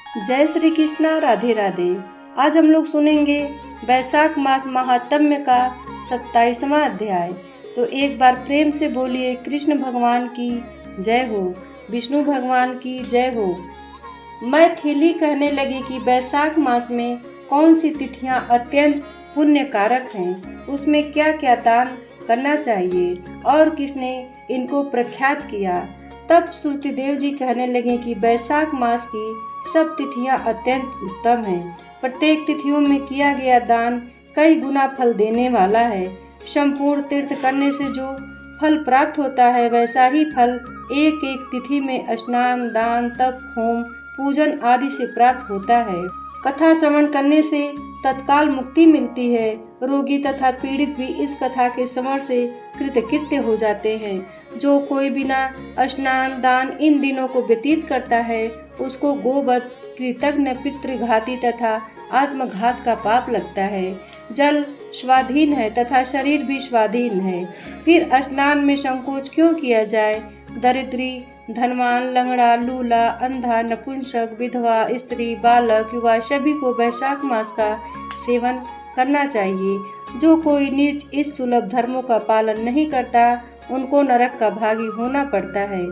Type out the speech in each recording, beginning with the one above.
जय श्री कृष्णा, राधे राधे। आज हम लोग सुनेंगे वैशाख मास महात्म्य का 27वां अध्याय। तो एक बार प्रेम से बोलिए कृष्ण भगवान की जय हो, विष्णु भगवान की जय हो। मैथिली कहने लगी कि वैशाख मास में कौन सी तिथियां अत्यंत पुण्य कारक हैं, उसमें क्या क्या दान करना चाहिए और किसने इनको प्रख्यात किया। तब श्रुतिदेव जी कहने लगे कि वैशाख मास की सब तिथियां अत्यंत उत्तम हैं। प्रत्येक तिथियों में किया गया दान कई गुना फल देने वाला है। संपूर्ण तीर्थ करने से जो फल प्राप्त होता है, वैसा ही फल एक एक तिथि में स्नान, दान, तप, होम, पूजन आदि से प्राप्त होता है। कथा श्रवण करने से तत्काल मुक्ति मिलती है। रोगी तथा पीड़ित भी इस कथा के श्रवण से कृतकृत्य हो जाते हैं। जो कोई बिना स्नान, दान इन दिनों को व्यतीत करता है, उसको गोवध, कृतघ्न, पितृघाती तथा आत्मघात का पाप लगता है। जल स्वाधीन है तथा शरीर भी स्वाधीन है, फिर स्नान में संकोच क्यों किया जाए। दरिद्री, धनवान, लंगड़ा, लूला, अंधा, नपुंसक, विधवा, स्त्री, बालक, युवा सभी को वैशाख मास का सेवन करना चाहिए। जो कोई नीच इस सुलभ धर्मों का पालन नहीं करता, उनको नरक का भागी होना पड़ता है।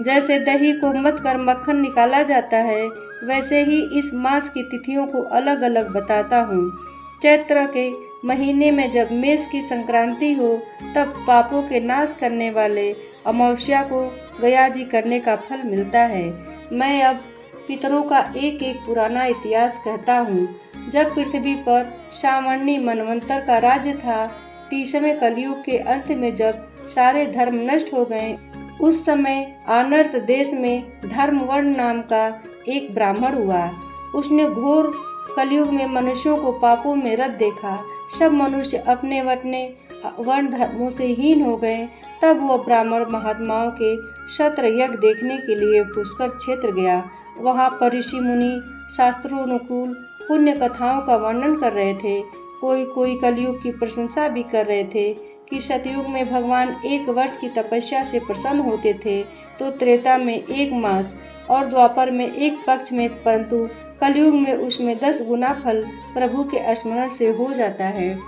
जैसे दही को मथ कर मक्खन निकाला जाता है, वैसे ही इस मास की तिथियों को अलग अलग बताता हूँ। चैत्र के महीने में जब मेष की संक्रांति हो, तब पापों के नाश करने वाले अमावस्या को गया जी करने का फल मिलता है। मैं अब पितरों का एक एक पुराना इतिहास कहता हूँ। जब पृथ्वी पर सावर्णी मनवंतर का राज्य था, 30वें कलयुग के अंत में जब सारे धर्म नष्ट हो गए, उस समय आनर्त देश में धर्मवर्ण नाम का एक ब्राह्मण हुआ। उसने घोर कलयुग में मनुष्यों को पापों में रत देखा। सब मनुष्य अपने वर्ण धर्मों से हीन हो गए। तब वह ब्राह्मण महात्माओं के सत्र यज्ञ देखने के लिए पुष्कर क्षेत्र गया। वहाँ पर ऋषि मुनि शास्त्रोनुकूल पुण्य कथाओं का वर्णन कर रहे थे। कोई कलयुग की प्रशंसा भी कर रहे थे कि सतयुग में भगवान 1 वर्ष की तपस्या से प्रसन्न होते थे, तो त्रेता में 1 मास और द्वापर में 1 पक्ष में, परंतु कलयुग में उसमें 10 गुना फल प्रभु के स्मरण से हो जाता है।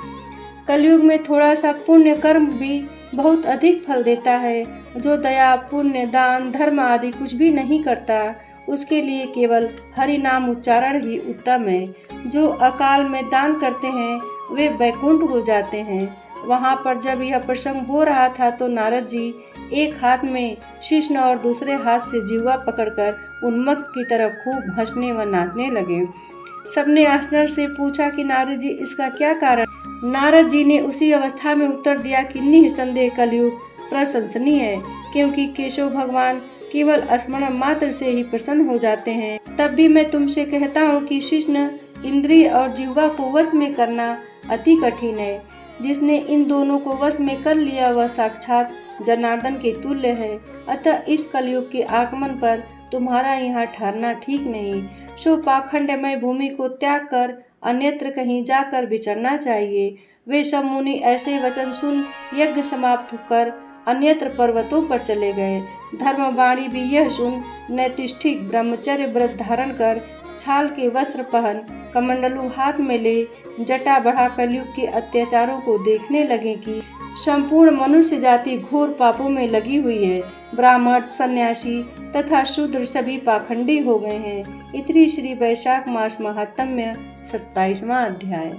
कलयुग में थोड़ा सा पुण्य कर्म भी बहुत अधिक फल देता है। जो दया, पुण्य, दान, धर्म आदि कुछ भी नहीं करता, उसके लिए केवल हरि नाम उच्चारण ही उत्तम है। जो अकाल में दान करते हैं, वे वैकुंठ को जाते हैं। वहाँ पर जब यह प्रसंग हो रहा था, तो नारद जी एक हाथ में शिष्ण और दूसरे हाथ से जिह्वा पकड़कर उन्मत्त की तरह खूब हंसने व नाचने लगे। सबने आश्चर्य से पूछा कि नारद जी, इसका क्या कारण। नारद जी ने उसी अवस्था में उत्तर दिया कि निःसंदेह कलयुग प्रशंसनीय है, क्योंकि केशव भगवान केवल स्मरण मात्र से ही प्रसन्न हो जाते हैं। तब भी मैं तुमसे कहता हूँ कि शिष्ण, इंद्रिय और जिह्वा को वश में करना अति कठिन है। जिसने इन दोनों को वश में कर लिया, वह साक्षात जनार्दन के तुल्य है। अतः इस कलयुग के आगमन पर तुम्हारा यहाँ ठहरना ठीक नहीं। सो पाखंडमय भूमि को त्याग कर अन्यत्र कहीं जाकर विचरना चाहिए। वे सब मुनि ऐसे वचन सुन यज्ञ समाप्त कर अन्यत्र पर्वतों पर चले गए। धर्मवाणी भी यह सुन नैतिष्ठिक ब्रह्मचर्य व्रत धारण कर, छाल के वस्त्र पहन, कमंडलू हाथ में ले, जटा बढ़ा कलयुग के अत्याचारों को देखने लगे कि संपूर्ण मनुष्य जाति घोर पापों में लगी हुई है। ब्राह्मण, सन्यासी तथा शूद्र सभी पाखंडी हो गए हैं। इतनी श्री वैशाख मास महात्म्य 27वां अध्याय।